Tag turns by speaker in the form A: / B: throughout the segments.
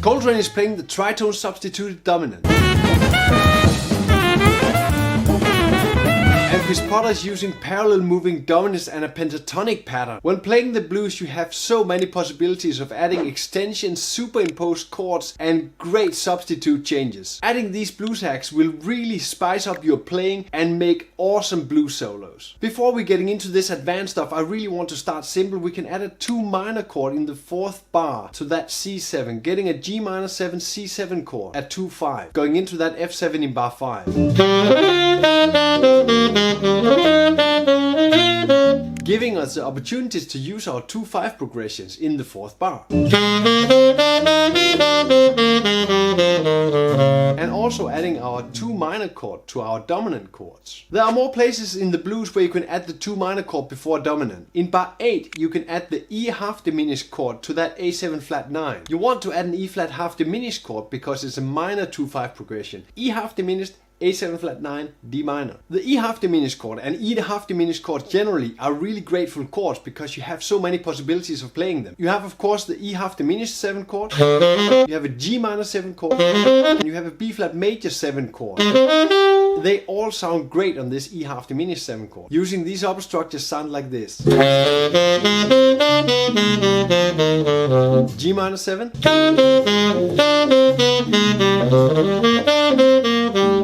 A: Coltrane is playing the tritone substituted dominant. And Chris Potter is using parallel moving dominants and a pentatonic pattern. When playing the blues, you have so many possibilities of adding extensions, superimposed chords, and great substitute changes. Adding these blues hacks will really spice up your playing and make awesome blues solos. Before we getting into this advanced stuff, I really want to start simple. We can add a 2 minor chord in the 4th bar to that C7, getting a G minor 7 C7 chord at 2-5, going into that F7 in bar 5. Giving us the opportunities to use our 2-5 progressions in the 4th bar. And also adding our 2 minor chord to our dominant chords. There are more places in the blues where you can add the 2 minor chord before dominant. In bar 8 you can add the E half diminished chord to that A7 flat 9. You want to add an E flat half diminished chord because it's a minor 2-5 progression. E half diminished, A7 flat 9, D minor. The E half diminished chord and E half diminished chords generally are really grateful chords because you have so many possibilities of playing them. You have of course the E half diminished 7 chord, you have a G minor 7 chord, and you have a B flat major 7 chord. They all sound great on this E half diminished 7 chord. Using these upper structures sound like this. G minor 7,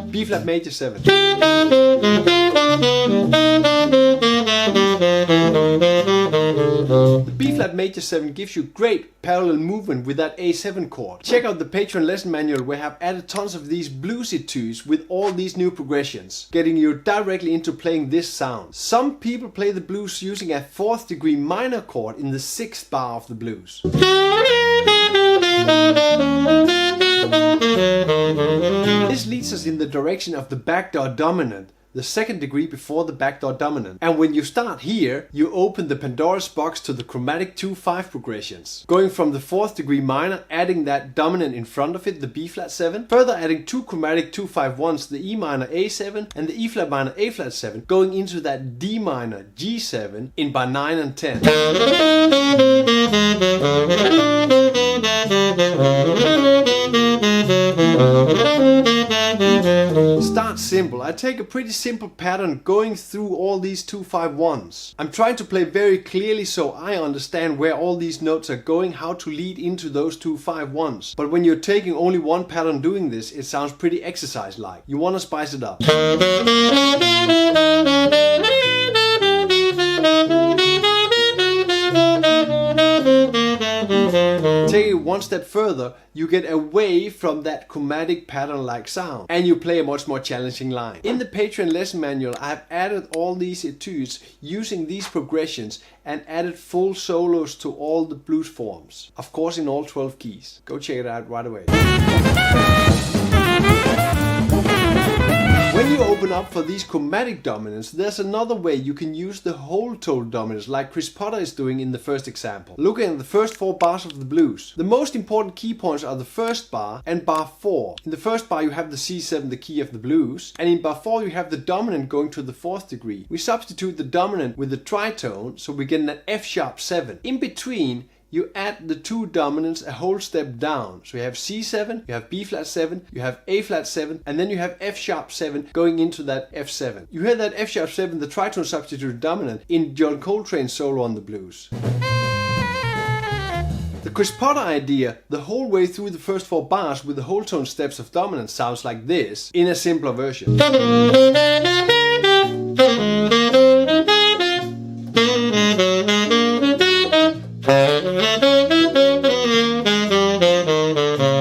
A: B flat major 7. The B flat major 7 gives you great parallel movement with that A7 chord. Check out the Patreon lesson manual where I have added tons of these Blues Etudes with all these new progressions, getting you directly into playing this sound. Some people play the blues using a 4th degree minor chord in the 6th bar of the blues. This leads us in the direction of the backdoor dominant, the 2nd degree before the backdoor dominant. And when you start here, you open the Pandora's box to the chromatic 2-5 progressions. Going from the 4th degree minor, adding that dominant in front of it, the B flat 7. Further adding 2 chromatic 2-5-1s, the E minor A7 and the E flat minor A flat 7, going into that D minor G7 in bar 9 and 10. Start simple. I take a pretty simple pattern going through all these 2-5-1s. I'm trying to play very clearly so I understand where all these notes are going, how to lead into those 2-5-1s. But when you're taking only one pattern doing this, it sounds pretty exercise-like. You want to spice it up. Take it one step further, you get away from that chromatic pattern-like sound and you play a much more challenging line. In the Patreon lesson manual, I have added all these etudes using these progressions and added full solos to all the blues forms. Of course in all 12 keys. Go check it out right away. When you open up for these chromatic dominants, there's another way you can use the whole tone dominants like Chris Potter is doing in the first example. Looking at the first 4 bars of the blues. The most important key points are the 1st bar and bar 4. In the 1st bar you have the C7, the key of the blues, and in bar 4 you have the dominant going to the 4th degree. We substitute the dominant with the tritone, so we get an F sharp 7. In between, you add the 2 dominants a whole step down. So you have C7, you have B flat 7, you have A flat 7, and then you have F sharp 7 going into that F7. You hear that F sharp 7, the tritone substituted dominant, in John Coltrane's solo on the blues. The Chris Potter idea, the whole way through the first 4 bars with the whole tone steps of dominant sounds like this in a simpler version.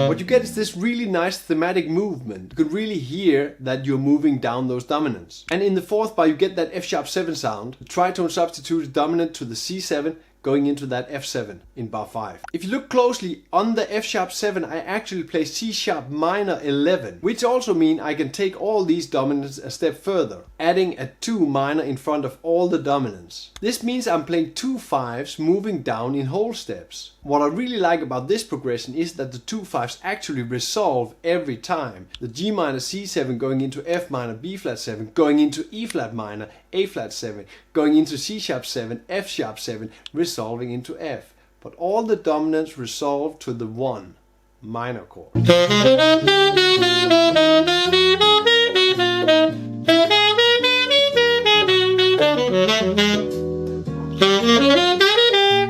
A: What you get is this really nice thematic movement. You could really hear that you're moving down those dominants. And in the 4th bar you get that F sharp 7 sound, the tritone substituted dominant to the C7, going into that F7 in bar 5. If you look closely on the F sharp 7, I actually play C sharp minor 11, which also means I can take all these dominants a step further, adding a 2 minor in front of all the dominants. This means I'm playing 2 5s moving down in whole steps. What I really like about this progression is that the 2 5s actually resolve every time. The G minor C7 going into F minor B flat 7, going into E flat minor A flat 7, going into C sharp 7, F sharp 7, resolving into F. But all the dominants resolve to the 1. minor chord.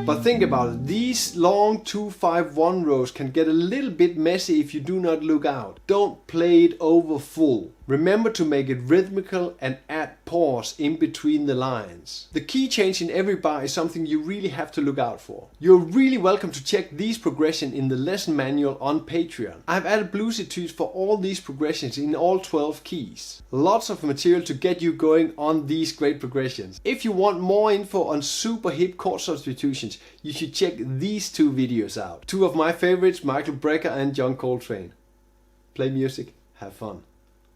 A: But think about it, these long 2-5-1 rows can get a little bit messy if you do not look out. Don't play it over full. Remember to make it rhythmical and add pause in between the lines. The key change in every bar is something you really have to look out for. You're really welcome to check these progressions in the lesson manual on Patreon. I've added Blues Etudes for all these progressions in all 12 keys. Lots of material to get you going on these great progressions. If you want more info on super hip chord substitutions, you should check these two videos out. Two of my favorites, Michael Brecker and John Coltrane. Play music, have fun.